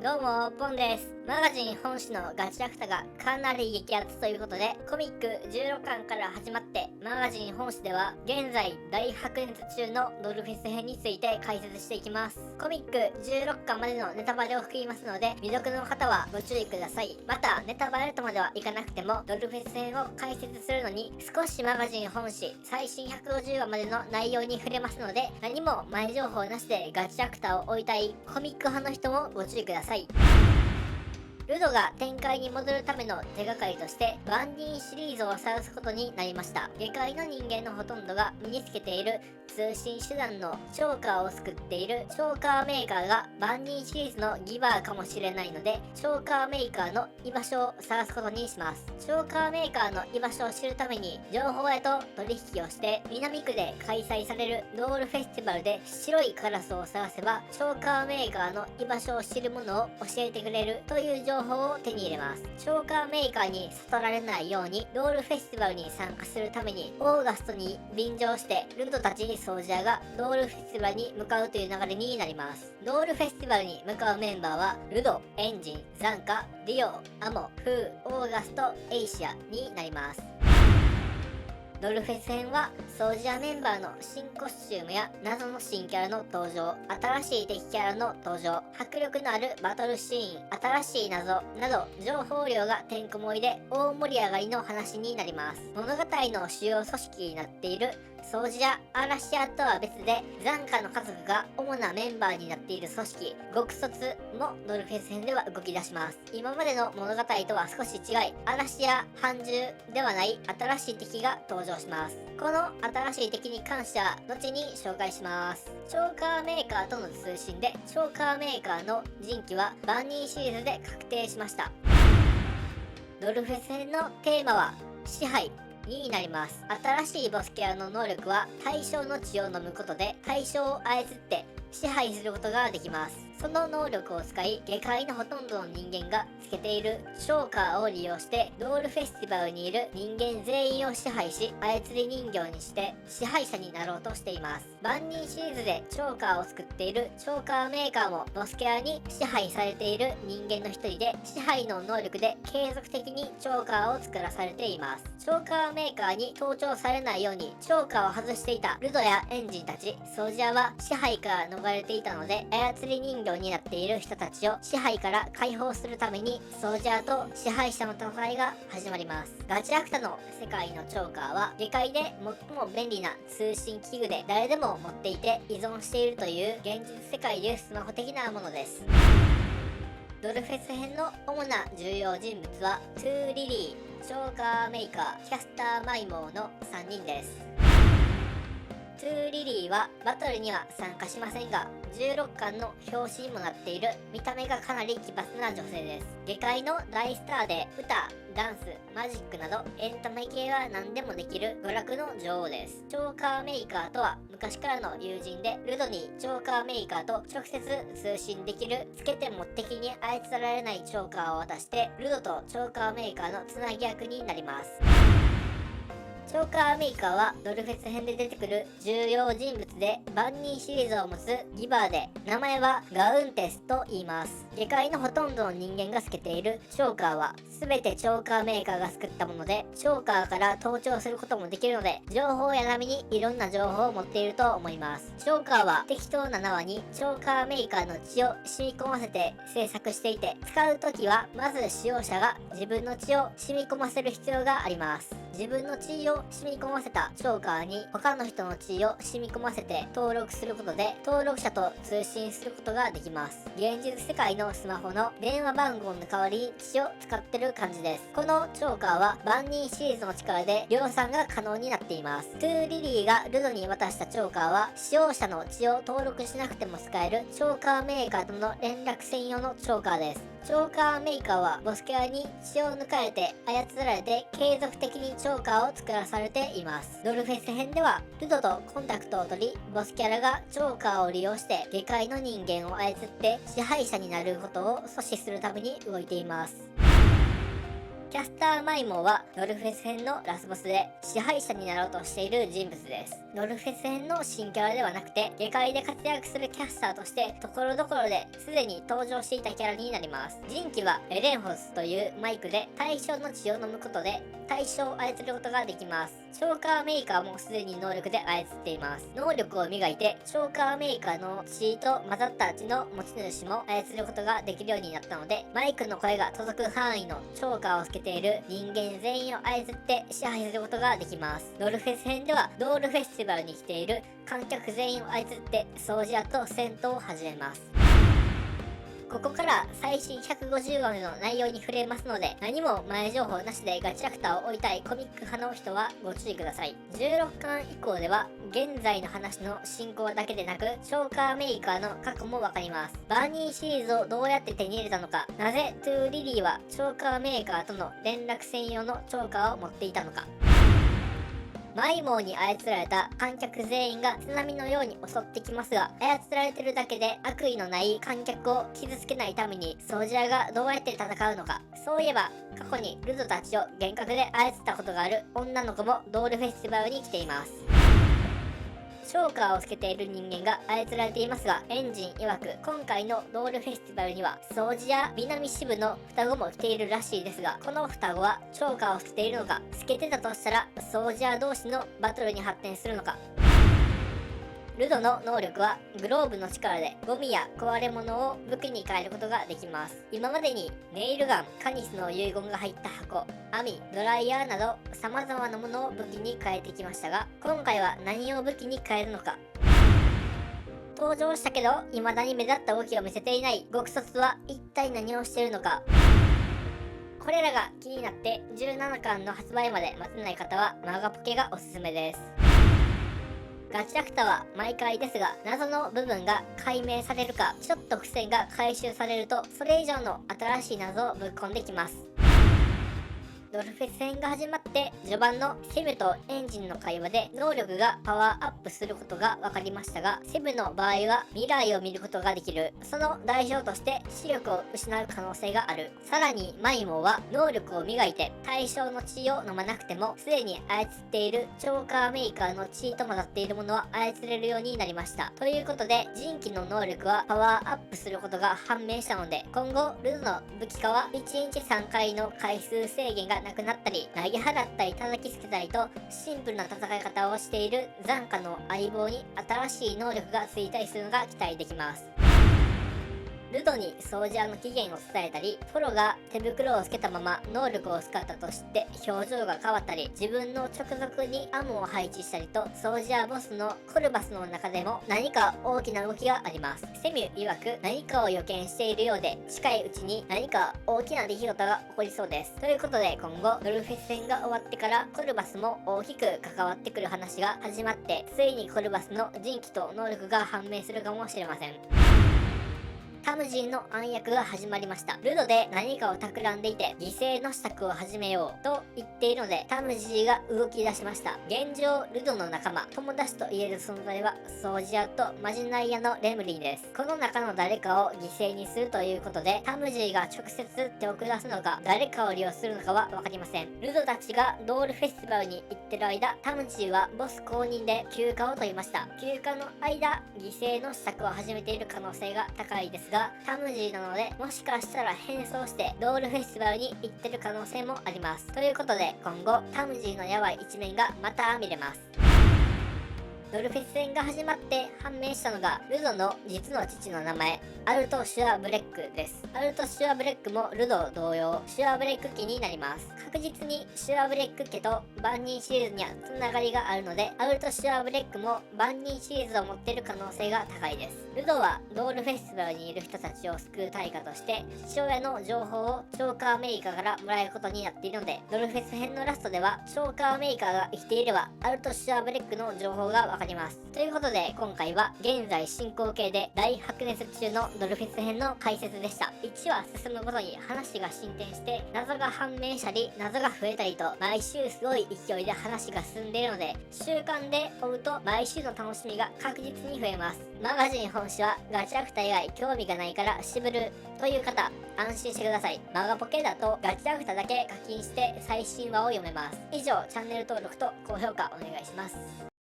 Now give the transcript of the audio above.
どうも、ポンです。マガジン本誌のガチャクタがかなり激アツということで、コミック16巻から始まって、マガジン本誌では現在大白熱中のドルフェス編について解説していきます。コミック16巻までのネタバレを含みますので、未読の方はご注意ください。また、ネタバレとまではいかなくても、ドルフェス編を解説するのに、少しマガジン本誌最新150話までの内容に触れますので、何も前情報なしでガチャクタを追いたいコミック派の人もご注意ください。ルドが展開に戻るための手がかりとしてバンディンシリーズを探すことになりました。下界の人間のほとんどが身につけている通信手段のチョーカーを作っているチョーカーメーカーがバンディンシリーズのギバーかもしれないので、チョーカーメーカーの居場所を探すことにします。チョーカーメーカーの居場所を知るために情報屋と取引をして南区で開催されるドールフェスティバルで白いカラスを探せばチョーカーメーカーの居場所を知るものを教えてくれるという情報を手に入れます。チョーカーメーカーに悟られないようにドールフェスティバルに参加するためにオーガストに便乗してルドたちソルジャーがドールフェスティバルに向かうという流れになります。ドールフェスティバルに向かうメンバーはルド、エンジン、ザンカ、ディオ、アモ、フー、オーガスト、エイシアになります。ドルフェス編はソルジャーメンバーの新コスチュームや謎の新キャラの登場、新しい敵キャラの登場、迫力のあるバトルシーン、新しい謎など情報量がてんこ盛りで大盛り上がりの話になります。物語の主要組織になっているソルジャーアラシアとは別でザンカの家族が主なメンバーになっている組織極卒もドルフェス編では動き出します。今までの物語とは少し違い、アラシア半獣ではない新しい敵が登場します。この新しい敵に関しては後に紹介します。チョーカーメーカーとの通信でチョーカーメーカーの人気はバンニーシリーズで確定しました。ドルフェス編のテーマは支配になります。新しいボスキャラの能力は対象の血を飲むことで対象を操って支配することができます。その能力を使い下界のほとんどの人間がつけているショーカーを利用してドールフェスティバルにいる人間全員を支配し操り人形にして支配者になろうとしています。バンニーシリーズでチョーカーを作っているチョーカーメーカーもボスキャラに支配されている人間の一人で支配の能力で継続的にチョーカーを作らされています。チョーカーメーカーに盗聴されないようにチョーカーを外していたルドやエンジンたちソルジャーは支配から逃れていたので、操り人形になっている人たちを支配から解放するためにソルジャーと支配者の戦いが始まります。ガチャクタの世界のチョーカーは下界で最も便利な通信器具で誰でも持っていて依存しているという現実世界でスマホ的なものです。ドルフェス編の主な重要人物はトゥーリリー、チョーカーメーカー、キャスターマイモーの3人です。トゥーリリーはバトルには参加しませんが16巻の表紙にもなっている見た目がかなり奇抜な女性です。下界の大スターで歌、ダンス、マジックなどエンタメ系は何でもできる娯楽の女王です。チョーカーメーカーとは昔からの友人でルドにチョーカーメーカーと直接通信できるつけても敵に操られないチョーカーを渡してルドとチョーカーメーカーのつなぎ役になります。チョーカーメーカーはドルフェス編で出てくる重要人物でバンニーシリーズを持つギバーで名前はガウンテスと言います。下界のほとんどの人間がつけているチョーカーは全てチョーカーメーカーが作ったものでチョーカーから盗聴することもできるので情報や並みにいろんな情報を持っていると思います。チョーカーは適当な縄にチョーカーメーカーの血を染み込ませて制作していて使うときはまず使用者が自分の血を染み込ませる必要があります。自分の血を染み込ませたチョーカーに他の人の血を染み込ませて登録することで登録者と通信することができます。現実世界のスマホの電話番号の代わりに血を使ってる感じです。このチョーカーはバンニーシリーズの力で量産が可能になっています。トゥーリリーがルドに渡したチョーカーは使用者の血を登録しなくても使えるチョーカーメーカーとの連絡専用のチョーカーです。チョーカーメーカーはボスキャラに血を抜かれて操られて継続的にチョーカーを作らされています。ドルフェス編ではルドとコンタクトを取りボスキャラがチョーカーを利用して下界の人間を操って支配者になることを阻止するために動いています。キャスターマイモーはノルフェス編のラスボスで支配者になろうとしている人物です。ノルフェス編の新キャラではなくて、下界で活躍するキャスターとしてところどころですでに登場していたキャラになります。人気はエレンホスというマイクで対象の血を飲むことで対象を操ることができます。チョーカーメーカーもすでに能力で操っています。能力を磨いてチョーカーメーカーの血と混ざった血の持ち主も操ることができるようになったので、マイクの声が届く範囲のチョーカーをつけている人間全員を操って支配することができます。ドルフェス編ではドールフェスティバルに来ている観客全員を操って掃除屋と戦闘を始めます。ここから最新150話の内容に触れますので、何も前情報なしでガチャクターを追いたいコミック派の人はご注意ください。16巻以降では現在の話の進行だけでなく、チョーカーメーカーの過去もわかります。バーニーシリーズをどうやって手に入れたのか、なぜトゥーリリーはチョーカーメーカーとの連絡専用のチョーカーを持っていたのか、マイモーに操られた観客全員が津波のように襲ってきますが、操られてるだけで悪意のない観客を傷つけないためにソージャーがどうやって戦うのか。そういえば過去にルドたちを幻覚で操ったことがある女の子もドールフェスティバルに来ています。チョーカーをつけている人間が操られていますが、エンジン曰く今回のドールフェスティバルには掃除や南支部の双子も来ているらしいですが、この双子はチョーカーをつけているのか、つけてたとしたら掃除屋同士のバトルに発展するのか。ルドの能力はグローブの力でゴミや壊れ物を武器に変えることができます。今までにネイルガン、カニスの遺言が入った箱、網、ドライヤーなど様々なものを武器に変えてきましたが、今回は何を武器に変えるのか。登場したけど未だに目立った動きを見せていない極卒は一体何をしているのか。これらが気になって17巻の発売まで待てない方はマガポケがおすすめです。ガチャクタは毎回ですが、謎の部分が解明されるか、ちょっと伏線が回収されると、それ以上の新しい謎をぶっ込んできます。ドルフェス戦が始まって序盤のセブとエンジンの会話で能力がパワーアップすることが分かりましたが、セブの場合は未来を見ることができる。その代償として視力を失う可能性がある。さらにマイモーは能力を磨いて対象の血を飲まなくてもすでに操っているチョーカーメーカーの血と混ざっているものは操れるようになりました。ということで人気の能力はパワーアップすることが判明したので、今後ルドの武器化は1日3回の回数制限がなくなったり、投げ払ったり叩きつけたりとシンプルな戦い方をしている残火の相棒に新しい能力がついたりするのが期待できます。ルドに掃除屋の起源を伝えたり、フォロが手袋をつけたまま能力を使ったと知って表情が変わったり、自分の直属にアムを配置したりと、掃除屋ボスのコルバスの中でも何か大きな動きがあります。セミュ曰く何かを予見しているようで、近いうちに何か大きな出来事が起こりそうです。ということで今後ドルフェス戦が終わってからコルバスも大きく関わってくる話が始まって、ついにコルバスの人気と能力が判明するかもしれません。タムジーの暗躍が始まりました。ルドで何かを企んでいて犠牲の支度を始めようと言っているので、タムジーが動き出しました。現状ルドの仲間、友達と言える存在は掃除屋とマジナイアのレムリンです。この中の誰かを犠牲にするということで、タムジーが直接手を下すのか誰かを利用するのかは分かりません。ルドたちがドールフェスティバルに行ってる間、タムジーはボス公認で休暇を取りました。休暇の間犠牲の施策を始めている可能性が高いですが、タムジーなのでもしかしたら変装してドールフェスティバルに行ってる可能性もあります。ということで今後タムジーのやばい一面がまた見れます。ドルフェス戦が始まって判明したのが、ルドの実の父の名前、アルト・シュアブレックです。アルト・シュアブレックもルド同様、シュアブレック家になります。確実にシュアブレック家と万人シリーズにはつながりがあるので、アルト・シュアブレックも万人シリーズを持っている可能性が高いです。ルドはドールフェスティバルにいる人たちを救う対価として、父親の情報をチョーカーメーカーからもらえることになっているので、ドルフェス編のラストでは、チョーカーメーカーが生きていれば、アルト・シュアブレックの情報が分かかります。ということで今回は現在進行形で大白熱中のドルフィス編の解説でした。1話進むごとに話が進展して謎が判明したり謎が増えたりと毎週すごい勢いで話が進んでいるので、習慣で追うと毎週の楽しみが確実に増えます。マガジン本誌はガチャクタ以外興味がないから渋るという方、安心してください。マガポケだとガチャクタだけ課金して最新話を読めます。以上、チャンネル登録と高評価お願いします。